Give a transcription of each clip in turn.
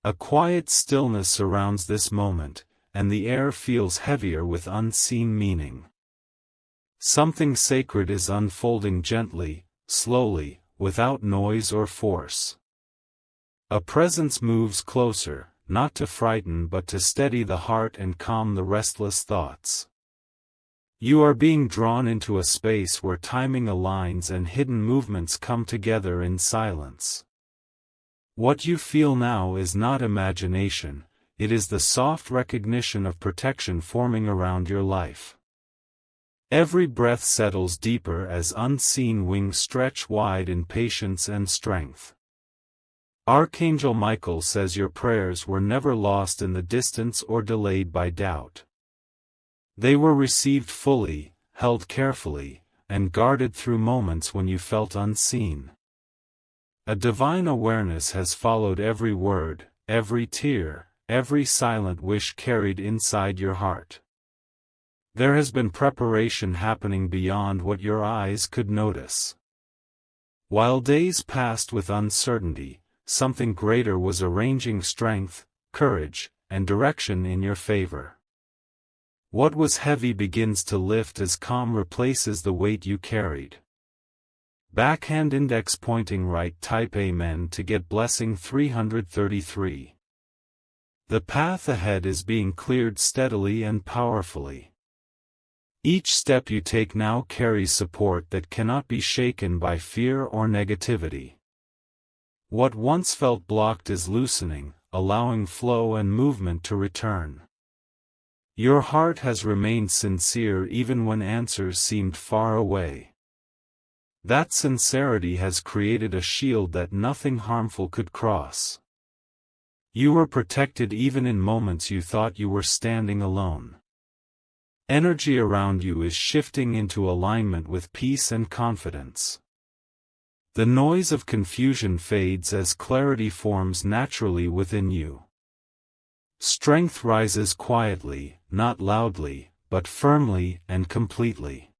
A quiet stillness surrounds this moment, and the air feels heavier with unseen meaning. Something sacred is unfolding gently, slowly, without noise or force. A presence moves closer, not to frighten but to steady the heart and calm the restless thoughts. You are being drawn into a space where timing aligns and hidden movements come together in silence. What you feel now is not imagination, it is the soft recognition of protection forming around your life. Every breath settles deeper as unseen wings stretch wide in patience and strength. Archangel Michael says your prayers were never lost in the distance or delayed by doubt. They were received fully, held carefully, and guarded through moments when you felt unseen. A divine awareness has followed every word, every tear, every silent wish carried inside your heart. There has been preparation happening beyond what your eyes could notice. While days passed with uncertainty, something greater was arranging strength, courage, and direction in your favor. What was heavy begins to lift as calm replaces the weight you carried. Backhand index pointing right. Type Amen to get blessing 333. The path ahead is being cleared steadily and powerfully. Each step you take now carries support that cannot be shaken by fear or negativity. What once felt blocked is loosening, allowing flow and movement to return. Your heart has remained sincere even when answers seemed far away. That sincerity has created a shield that nothing harmful could cross. You were protected even in moments you thought you were standing alone. Energy around you is shifting into alignment with peace and confidence. The noise of confusion fades as clarity forms naturally within you. Strength rises quietly, not loudly, but firmly and completely.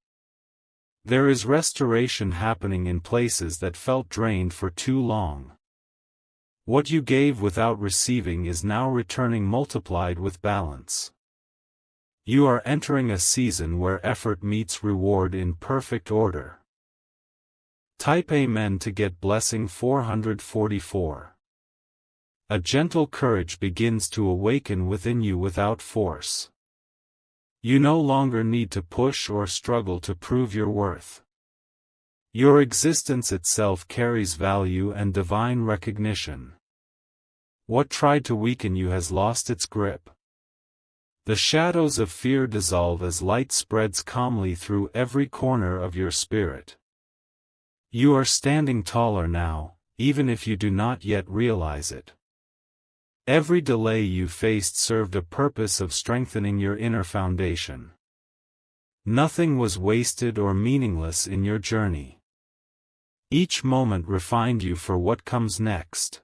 There is restoration happening in places that felt drained for too long. What you gave without receiving is now returning multiplied with balance. You are entering a season where effort meets reward in perfect order. Type Amen to get blessing 444. A gentle courage begins to awaken within you without force. You no longer need to push or struggle to prove your worth. Your existence itself carries value and divine recognition. What tried to weaken you has lost its grip. The shadows of fear dissolve as light spreads calmly through every corner of your spirit. You are standing taller now, even if you do not yet realize it. Every delay you faced served a purpose of strengthening your inner foundation. Nothing was wasted or meaningless in your journey. Each moment refined you for what comes next.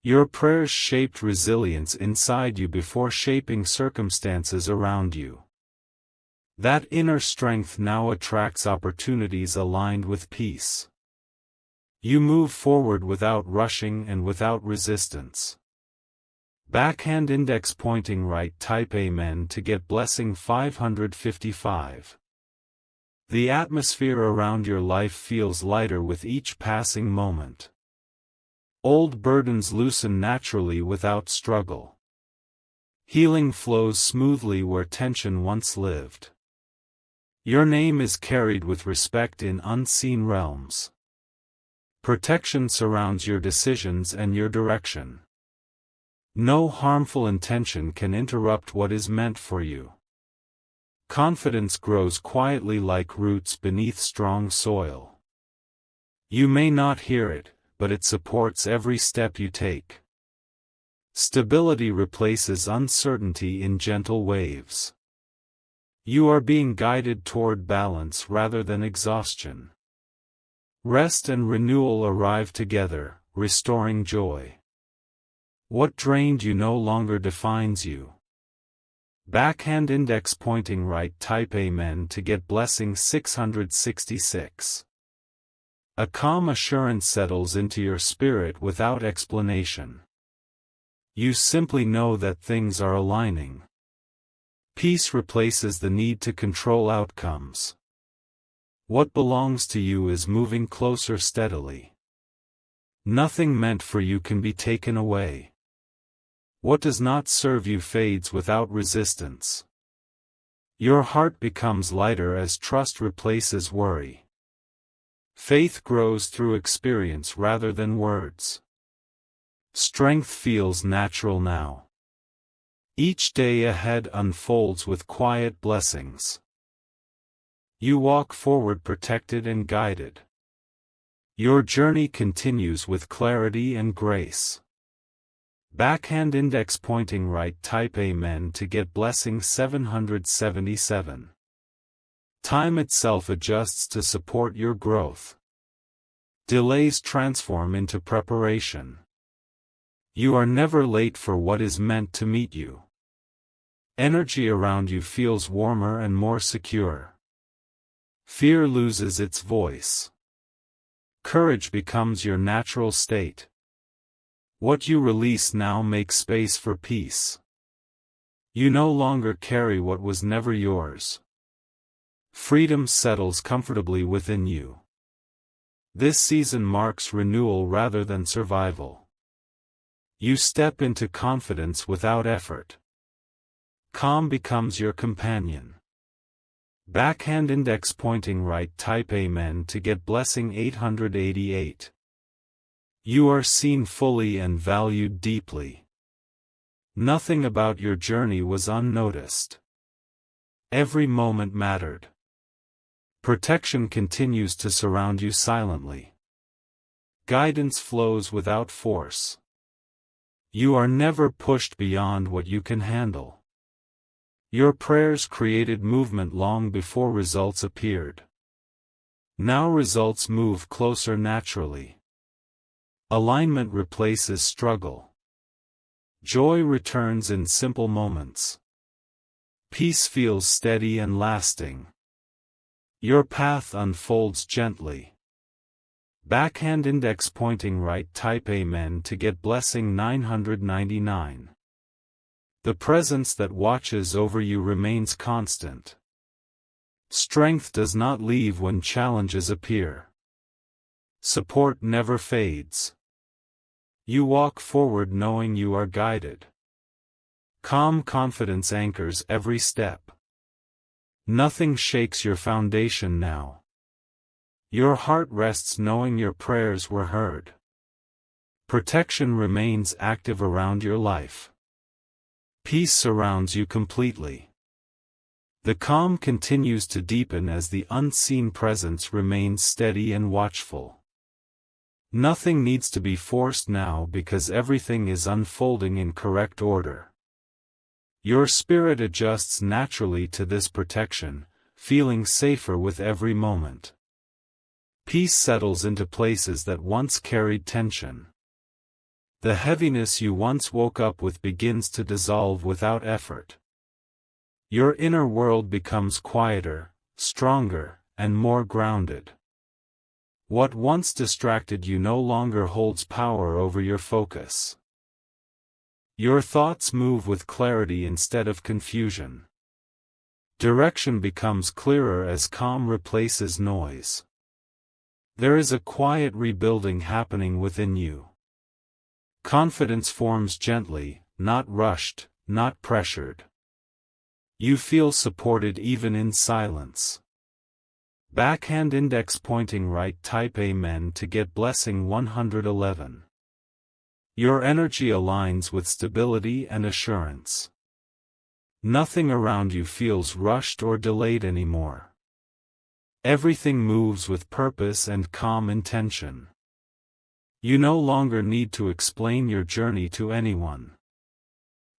Your prayers shaped resilience inside you before shaping circumstances around you. That inner strength now attracts opportunities aligned with peace. You move forward without rushing and without resistance. Backhand index pointing right. Type Amen to get blessing 555. The atmosphere around your life feels lighter with each passing moment. Old burdens loosen naturally without struggle. Healing flows smoothly where tension once lived. Your name is carried with respect in unseen realms. Protection surrounds your decisions and your direction. No harmful intention can interrupt what is meant for you. Confidence grows quietly like roots beneath strong soil. You may not hear it, but it supports every step you take. Stability replaces uncertainty in gentle waves. You are being guided toward balance rather than exhaustion. Rest and renewal arrive together, restoring joy. What drained you no longer defines you. Backhand index pointing right. Type Amen to get blessing 666. A calm assurance settles into your spirit without explanation. You simply know that things are aligning. Peace replaces the need to control outcomes. What belongs to you is moving closer steadily. Nothing meant for you can be taken away. What does not serve you fades without resistance. Your heart becomes lighter as trust replaces worry. Faith grows through experience rather than words. Strength feels natural now. Each day ahead unfolds with quiet blessings. You walk forward protected and guided. Your journey continues with clarity and grace. Backhand index pointing right. Type Amen to get blessing 777. Time itself adjusts to support your growth. Delays transform into preparation. You are never late for what is meant to meet you. Energy around you feels warmer and more secure. Fear loses its voice. Courage becomes your natural state. What you release now makes space for peace. You no longer carry what was never yours. Freedom settles comfortably within you. This season marks renewal rather than survival. You step into confidence without effort. Calm becomes your companion. Backhand index pointing right. Type Amen to get blessing 888. You are seen fully and valued deeply. Nothing about your journey was unnoticed. Every moment mattered. Protection continues to surround you silently. Guidance flows without force. You are never pushed beyond what you can handle. Your prayers created movement long before results appeared. Now results move closer naturally. Alignment replaces struggle. Joy returns in simple moments. Peace feels steady and lasting. Your path unfolds gently. Backhand index pointing right. Type Amen to get blessing 999. The presence that watches over you remains constant. Strength does not leave when challenges appear. Support never fades. You walk forward knowing you are guided. Calm confidence anchors every step. Nothing shakes your foundation now. Your heart rests knowing your prayers were heard. Protection remains active around your life. Peace surrounds you completely. The calm continues to deepen as the unseen presence remains steady and watchful. Nothing needs to be forced now because everything is unfolding in correct order. Your spirit adjusts naturally to this protection, feeling safer with every moment. Peace settles into places that once carried tension. The heaviness you once woke up with begins to dissolve without effort. Your inner world becomes quieter, stronger, and more grounded. What once distracted you no longer holds power over your focus. Your thoughts move with clarity instead of confusion. Direction becomes clearer as calm replaces noise. There is a quiet rebuilding happening within you. Confidence forms gently, not rushed, not pressured. You feel supported even in silence. Backhand index pointing right. Type Amen to get blessing 111. Your energy aligns with stability and assurance. Nothing around you feels rushed or delayed anymore. Everything moves with purpose and calm intention. You no longer need to explain your journey to anyone.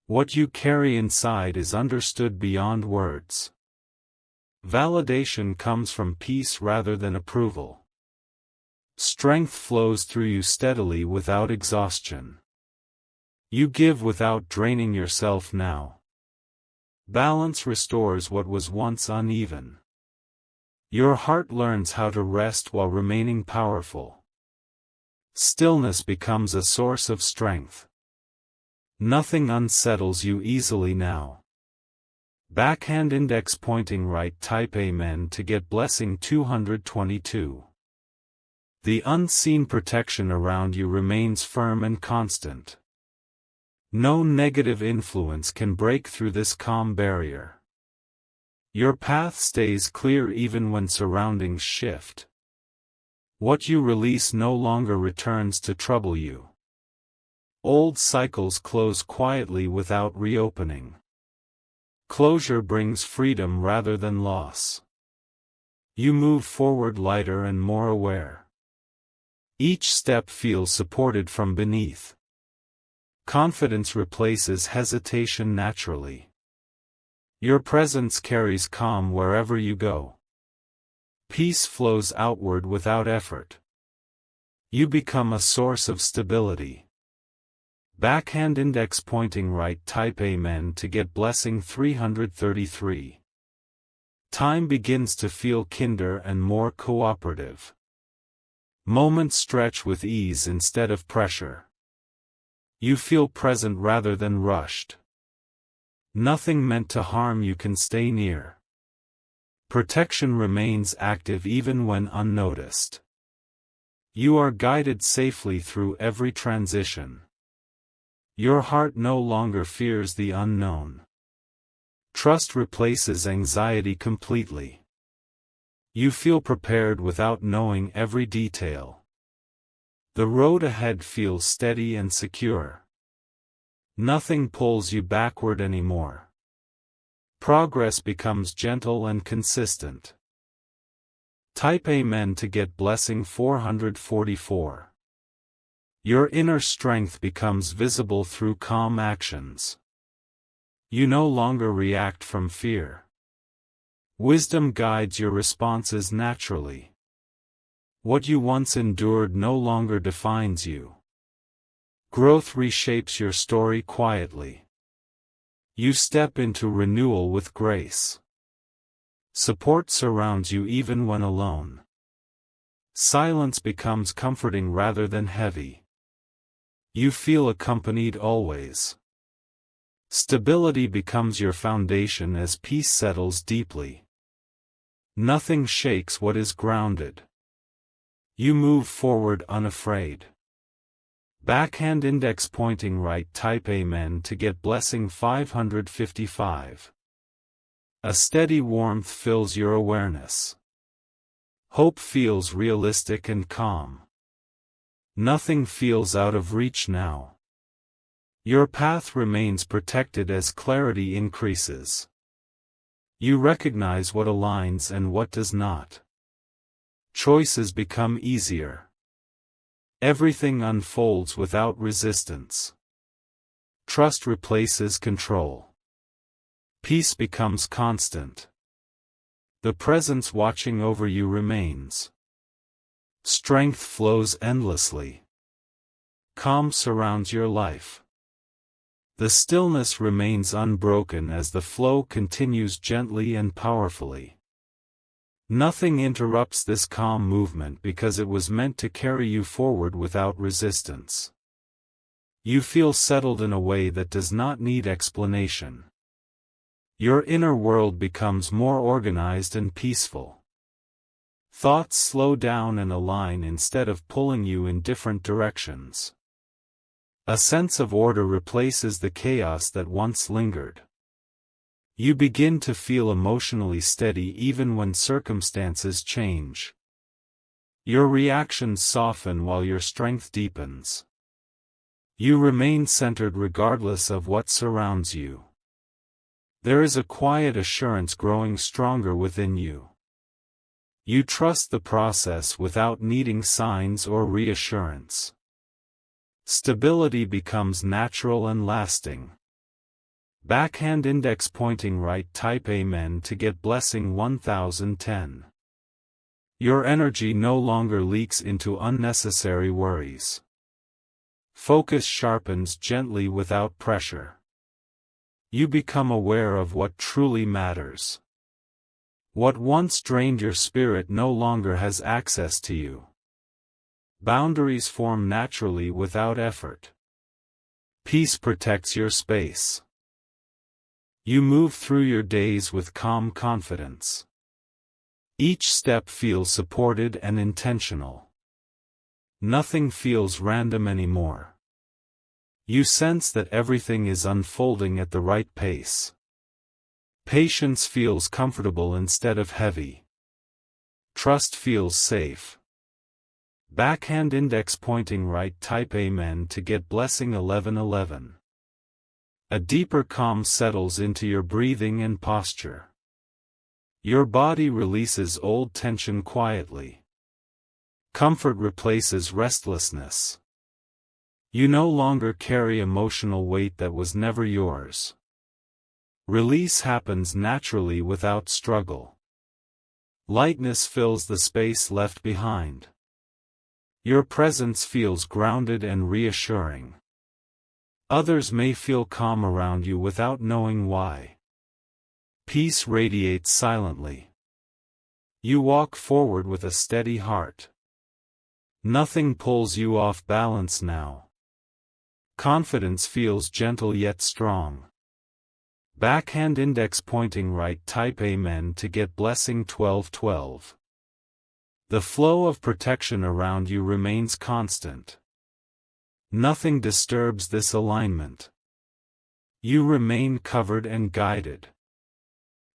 What you carry inside is understood beyond words. Validation comes from peace rather than approval. Strength flows through you steadily without exhaustion. You give without draining yourself now. Balance restores what was once uneven. Your heart learns how to rest while remaining powerful. Stillness becomes a source of strength. Nothing unsettles you easily now. Backhand index pointing right. Type Amen to get blessing 222. The unseen protection around you remains firm and constant. No negative influence can break through this calm barrier. Your path stays clear even when surroundings shift. What you release no longer returns to trouble you. Old cycles close quietly without reopening. Closure brings freedom rather than loss. You move forward lighter and more aware. Each step feels supported from beneath. Confidence replaces hesitation naturally. Your presence carries calm wherever you go. Peace flows outward without effort. You become a source of stability. Backhand index pointing right. Type Amen to get blessing 333. Time begins to feel kinder and more cooperative. Moments stretch with ease instead of pressure. You feel present rather than rushed. Nothing meant to harm you can stay near. Protection remains active even when unnoticed. You are guided safely through every transition. Your heart no longer fears the unknown. Trust replaces anxiety completely. You feel prepared without knowing every detail. The road ahead feels steady and secure. Nothing pulls you backward anymore. Progress becomes gentle and consistent. Type Amen to get blessing 444. Your inner strength becomes visible through calm actions. You no longer react from fear. Wisdom guides your responses naturally. What you once endured no longer defines you. Growth reshapes your story quietly. You step into renewal with grace. Support surrounds you even when alone. Silence becomes comforting rather than heavy. You feel accompanied always. Stability becomes your foundation as peace settles deeply. Nothing shakes what is grounded. You move forward unafraid. Backhand index pointing right. Type Amen to get blessing 555. A steady warmth fills your awareness. Hope feels realistic and calm. Nothing feels out of reach now. Your path remains protected as clarity increases. You recognize what aligns and what does not. Choices become easier. Everything unfolds without resistance. Trust replaces control. Peace becomes constant. The presence watching over you remains. Strength flows endlessly. Calm surrounds your life. The stillness remains unbroken as the flow continues gently and powerfully. Nothing interrupts this calm movement because it was meant to carry you forward without resistance. You feel settled in a way that does not need explanation. Your inner world becomes more organized and peaceful. Thoughts slow down and align instead of pulling you in different directions. A sense of order replaces the chaos that once lingered. You begin to feel emotionally steady even when circumstances change. Your reactions soften while your strength deepens. You remain centered regardless of what surrounds you. There is a quiet assurance growing stronger within you. You trust the process without needing signs or reassurance. Stability becomes natural and lasting. Backhand index pointing right. Type Amen to get blessing 1010. Your energy no longer leaks into unnecessary worries. Focus sharpens gently without pressure. You become aware of what truly matters. What once drained your spirit no longer has access to you. Boundaries form naturally without effort. Peace protects your space. You move through your days with calm confidence. Each step feels supported and intentional. Nothing feels random anymore. You sense that everything is unfolding at the right pace. Patience feels comfortable instead of heavy. Trust feels safe. Backhand index pointing right, type Amen to get blessing 1111. A deeper calm settles into your breathing and posture. Your body releases old tension quietly. Comfort replaces restlessness. You no longer carry emotional weight that was never yours. Release happens naturally without struggle. Lightness fills the space left behind. Your presence feels grounded and reassuring. Others may feel calm around you without knowing why. Peace radiates silently. You walk forward with a steady heart. Nothing pulls you off balance now. Confidence feels gentle yet strong. Backhand index pointing right, type Amen to get blessing 1212. The flow of protection around you remains constant. Nothing disturbs this alignment. You remain covered and guided.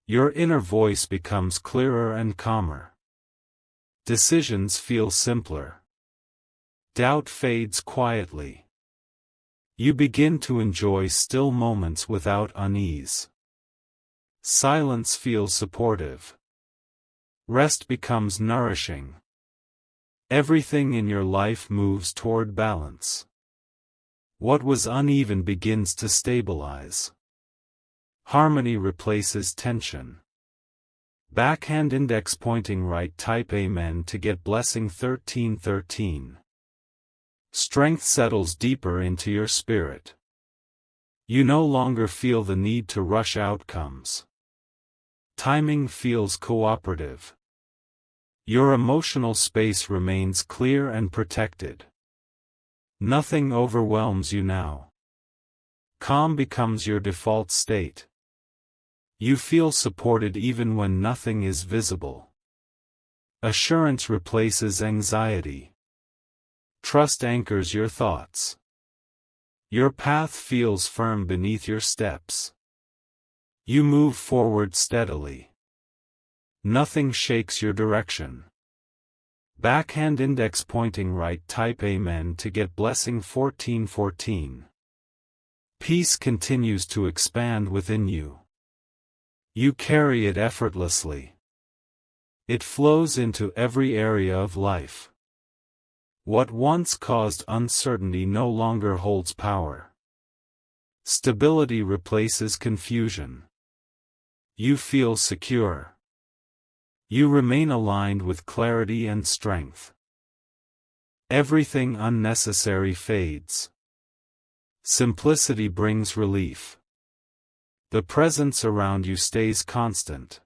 Your inner voice becomes clearer and calmer. Decisions feel simpler. Doubt fades quietly. You begin to enjoy still moments without unease. Silence feels supportive. Rest becomes nourishing. Everything in your life moves toward balance. What was uneven begins to stabilize. Harmony replaces tension. Backhand index pointing right, type Amen to get blessing 1313. Strength settles deeper into your spirit. You no longer feel the need to rush outcomes. Timing feels cooperative. Your emotional space remains clear and protected. Nothing overwhelms you now. Calm becomes your default state. You feel supported even when nothing is visible. Assurance replaces anxiety. Trust anchors your thoughts. Your path feels firm beneath your steps. You move forward steadily. Nothing shakes your direction. Backhand index pointing right, type Amen to get blessing 1414. Peace continues to expand within you. You carry it effortlessly. It flows into every area of life. What once caused uncertainty no longer holds power. Stability replaces confusion. You feel secure. You remain aligned with clarity and strength. Everything unnecessary fades. Simplicity brings relief. The presence around you stays constant.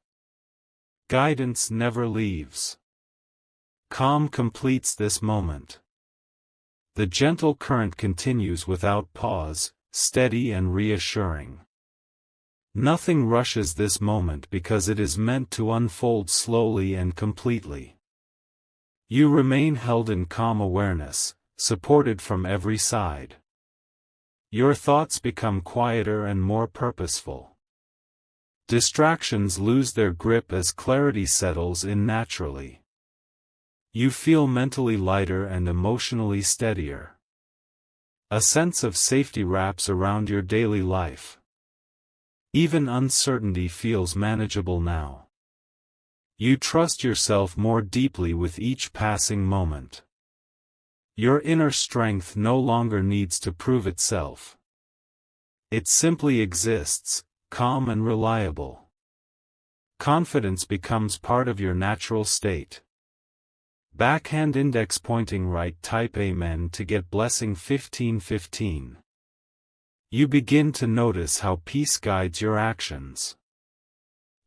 Guidance never leaves. Calm completes this moment. The gentle current continues without pause, steady and reassuring. Nothing rushes this moment because it is meant to unfold slowly and completely. You remain held in calm awareness, supported from every side. Your thoughts become quieter and more purposeful. Distractions lose their grip as clarity settles in naturally. You feel mentally lighter and emotionally steadier. A sense of safety wraps around your daily life. Even uncertainty feels manageable now. You trust yourself more deeply with each passing moment. Your inner strength no longer needs to prove itself. It simply exists, calm and reliable. Confidence becomes part of your natural state. Backhand index pointing right, type Amen to get blessing 1515. You begin to notice how peace guides your actions.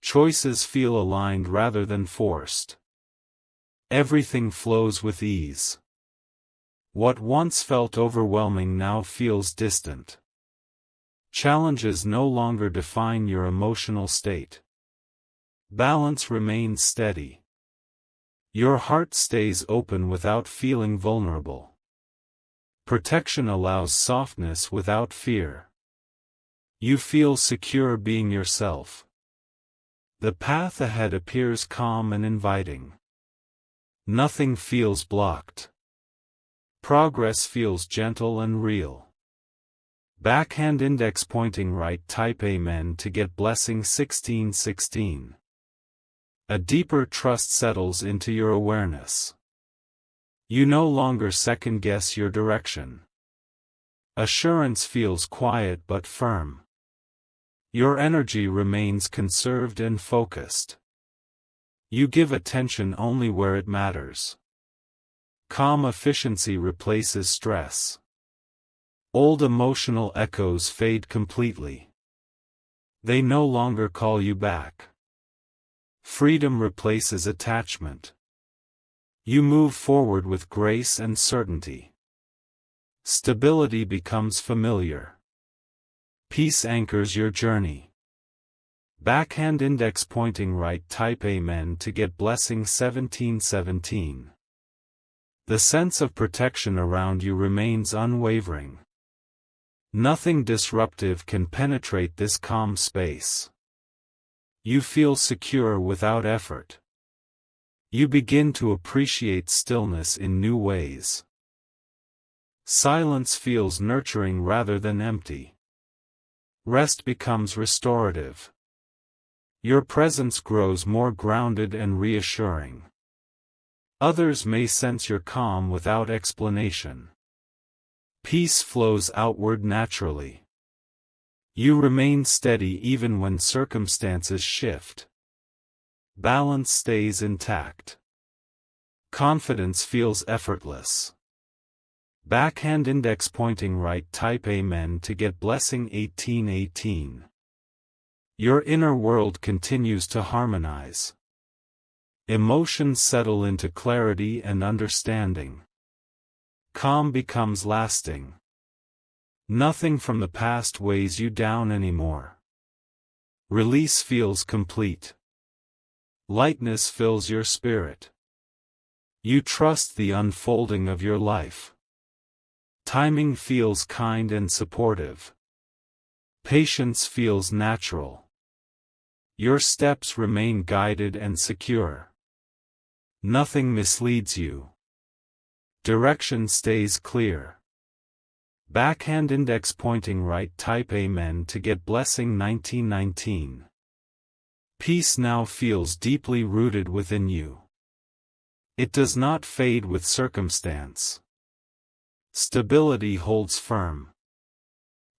Choices feel aligned rather than forced. Everything flows with ease. What once felt overwhelming now feels distant. Challenges no longer define your emotional state. Balance remains steady. Your heart stays open without feeling vulnerable. Protection allows softness without fear. You feel secure being yourself. The path ahead appears calm and inviting. Nothing feels blocked. Progress feels gentle and real. Backhand index pointing right. Type Amen to get blessing 1616. A deeper trust settles into your awareness. You no longer second-guess your direction. Assurance feels quiet but firm. Your energy remains conserved and focused. You give attention only where it matters. Calm efficiency replaces stress. Old emotional echoes fade completely. They no longer call you back. Freedom replaces attachment. You move forward with grace and certainty. Stability becomes familiar. Peace anchors your journey. Backhand index pointing right. Type Amen to get blessing 1717. The sense of protection around you remains unwavering. Nothing disruptive can penetrate this calm space. You feel secure without effort. You begin to appreciate stillness in new ways. Silence feels nurturing rather than empty. Rest becomes restorative. Your presence grows more grounded and reassuring. Others may sense your calm without explanation. Peace flows outward naturally. You remain steady even when circumstances shift. Balance stays intact. Confidence feels effortless. Backhand index pointing right. Type Amen to get blessing 1818. Your inner world continues to harmonize. Emotions settle into clarity and understanding. Calm becomes lasting. Nothing from the past weighs you down anymore. Release feels complete. Lightness fills your spirit. You trust the unfolding of your life. Timing feels kind and supportive. Patience feels natural. Your steps remain guided and secure. Nothing misleads you. Direction stays clear. Backhand index pointing right. Type Amen to get blessing 1919. Peace now feels deeply rooted within you. It does not fade with circumstance. Stability holds firm.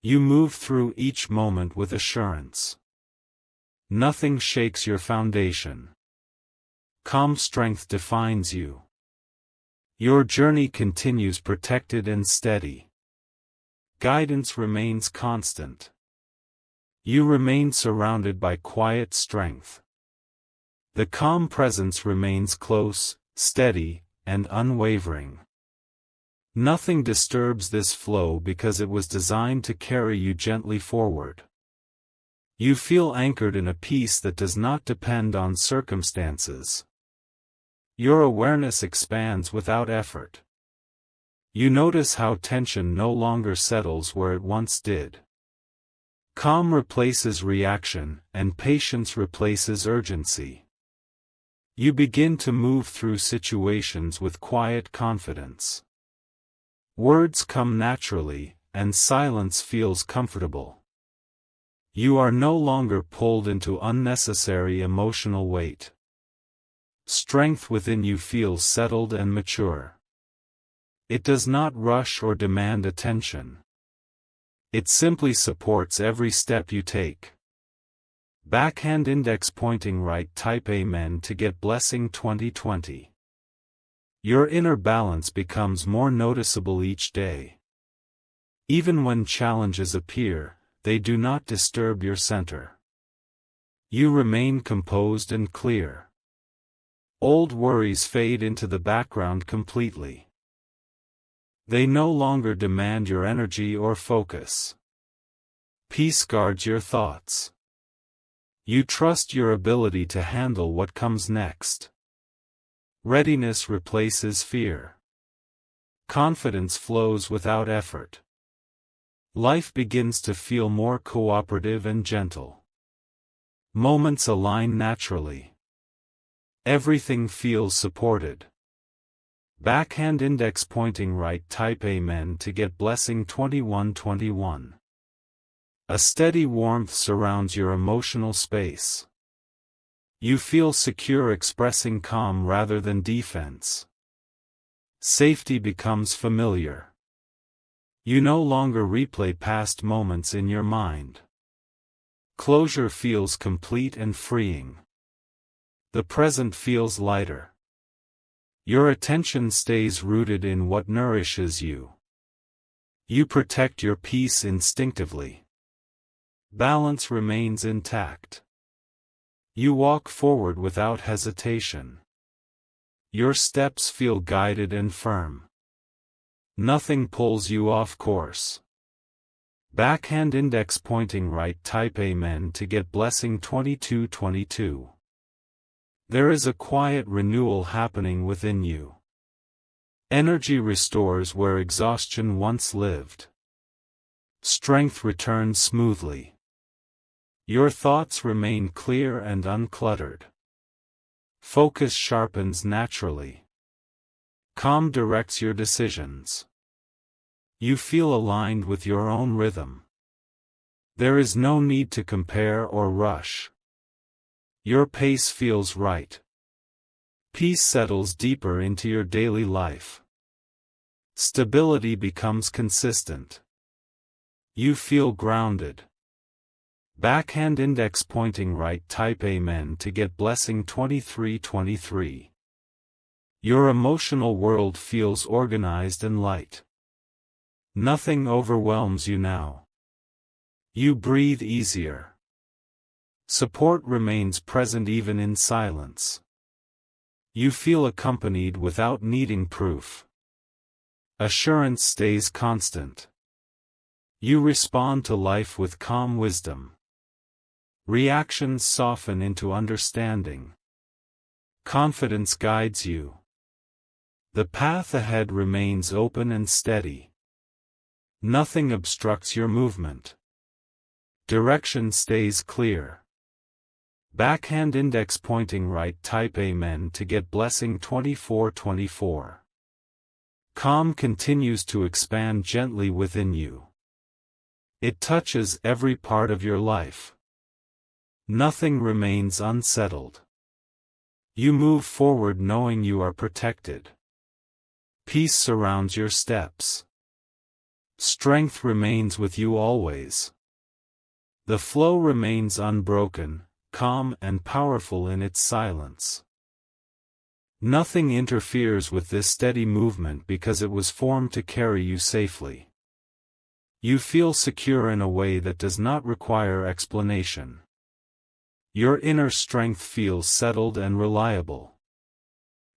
You move through each moment with assurance. Nothing shakes your foundation. Calm strength defines you. Your journey continues protected and steady. Guidance remains constant. You remain surrounded by quiet strength. The calm presence remains close, steady, and unwavering. Nothing disturbs this flow because it was designed to carry you gently forward. You feel anchored in a peace that does not depend on circumstances. Your awareness expands without effort. You notice how tension no longer settles where it once did. Calm replaces reaction, and patience replaces urgency. You begin to move through situations with quiet confidence. Words come naturally, and silence feels comfortable. You are no longer pulled into unnecessary emotional weight. Strength within you feels settled and mature. It does not rush or demand attention. It simply supports every step you take. Backhand index pointing right. Type Amen to get blessing 2020. Your inner balance becomes more noticeable each day. Even when challenges appear, they do not disturb your center. You remain composed and clear. Old worries fade into the background completely. They no longer demand your energy or focus. Peace guards your thoughts. You trust your ability to handle what comes next. Readiness replaces fear. Confidence flows without effort. Life begins to feel more cooperative and gentle. Moments align naturally. Everything feels supported. Backhand index pointing right. Type Amen to get blessing 2121. A steady warmth surrounds your emotional space. You feel secure expressing calm rather than defense. Safety becomes familiar. You no longer replay past moments in your mind. Closure feels complete and freeing. The present feels lighter. Your attention stays rooted in what nourishes you. You protect your peace instinctively. Balance remains intact. You walk forward without hesitation. Your steps feel guided and firm. Nothing pulls you off course. Backhand index pointing right. Type Amen to get blessing 2222. There is a quiet renewal happening within you. Energy restores where exhaustion once lived. Strength returns smoothly. Your thoughts remain clear and uncluttered. Focus sharpens naturally. Calm directs your decisions. You feel aligned with your own rhythm. There is no need to compare or rush. Your pace feels right. Peace settles deeper into your daily life. Stability becomes consistent. You feel grounded. Backhand index pointing right. Type Amen to get blessing 2323. Your emotional world feels organized and light. Nothing overwhelms you now. You breathe easier. Support remains present even in silence. You feel accompanied without needing proof. Assurance stays constant. You respond to life with calm wisdom. Reactions soften into understanding. Confidence guides you. The path ahead remains open and steady. Nothing obstructs your movement. Direction stays clear. Backhand index pointing right. Type Amen to get blessing 2424. Calm continues to expand gently within you. It touches every part of your life. Nothing remains unsettled. You move forward knowing you are protected. Peace surrounds your steps. Strength remains with you always. The flow remains unbroken, calm and powerful in its silence. Nothing interferes with this steady movement because it was formed to carry you safely. You feel secure in a way that does not require explanation. Your inner strength feels settled and reliable.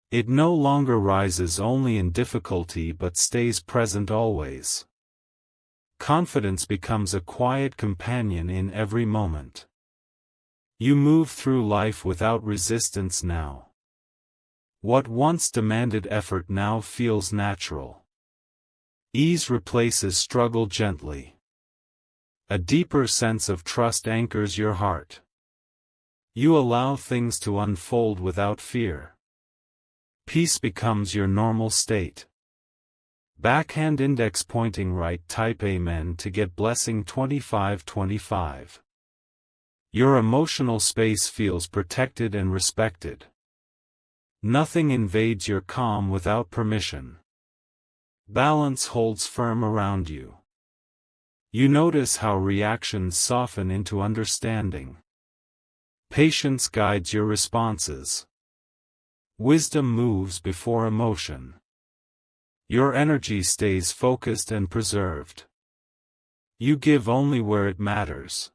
It no longer rises only in difficulty but stays present always. Confidence becomes a quiet companion in every moment. You move through life without resistance now. What once demanded effort now feels natural. Ease replaces struggle gently. A deeper sense of trust anchors your heart. You allow things to unfold without fear. Peace becomes your normal state. Backhand index pointing right. Type Amen to get blessing 2525. Your emotional space feels protected and respected. Nothing invades your calm without permission. Balance holds firm around you. You notice how reactions soften into understanding. Patience guides your responses. Wisdom moves before emotion. Your energy stays focused and preserved. You give only where it matters.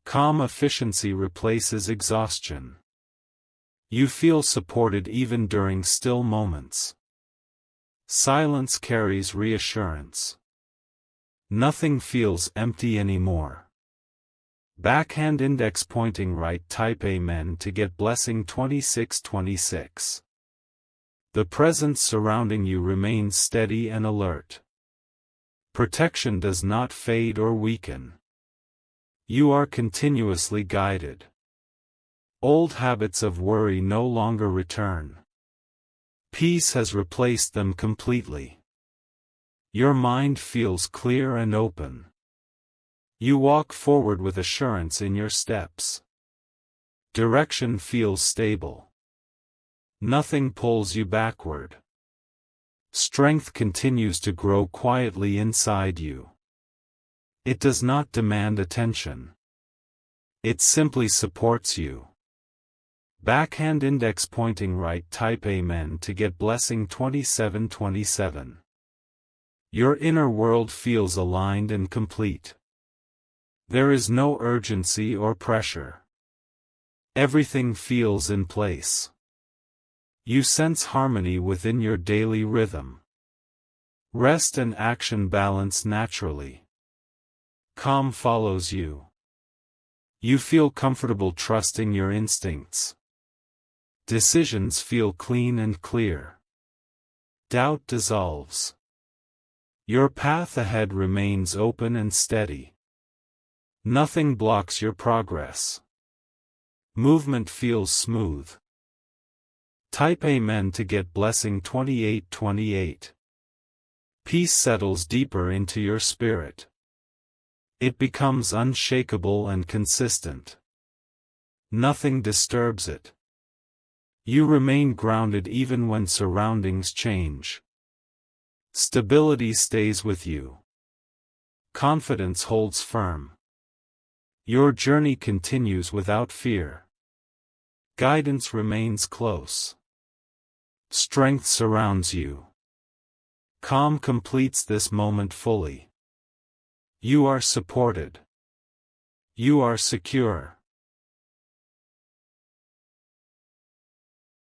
Calm efficiency replaces exhaustion. You feel supported even during still moments. Silence carries reassurance. Nothing feels empty anymore. Backhand index pointing right. Type Amen to get blessing 2626. The presence surrounding you remains steady and alert. Protection does not fade or weaken. You are continuously guided. Old habits of worry no longer return. Peace has replaced them completely. Your mind feels clear and open. You walk forward with assurance in your steps. Direction feels stable. Nothing pulls you backward. Strength continues to grow quietly inside you. It does not demand attention. It simply supports you. Backhand index pointing right. Type Amen to get blessing 2727. Your inner world feels aligned and complete. There is no urgency or pressure. Everything feels in place. You sense harmony within your daily rhythm. Rest and action balance naturally. Calm follows you. You feel comfortable trusting your instincts. Decisions feel clean and clear. Doubt dissolves. Your path ahead remains open and steady. Nothing blocks your progress. Movement feels smooth. Type Amen to get blessing 2828. Peace settles deeper into your spirit. It becomes unshakable and consistent. Nothing disturbs it. You remain grounded even when surroundings change. Stability stays with you. Confidence holds firm. Your journey continues without fear. Guidance remains close. Strength surrounds you. Calm completes this moment fully. You are supported. You are secure.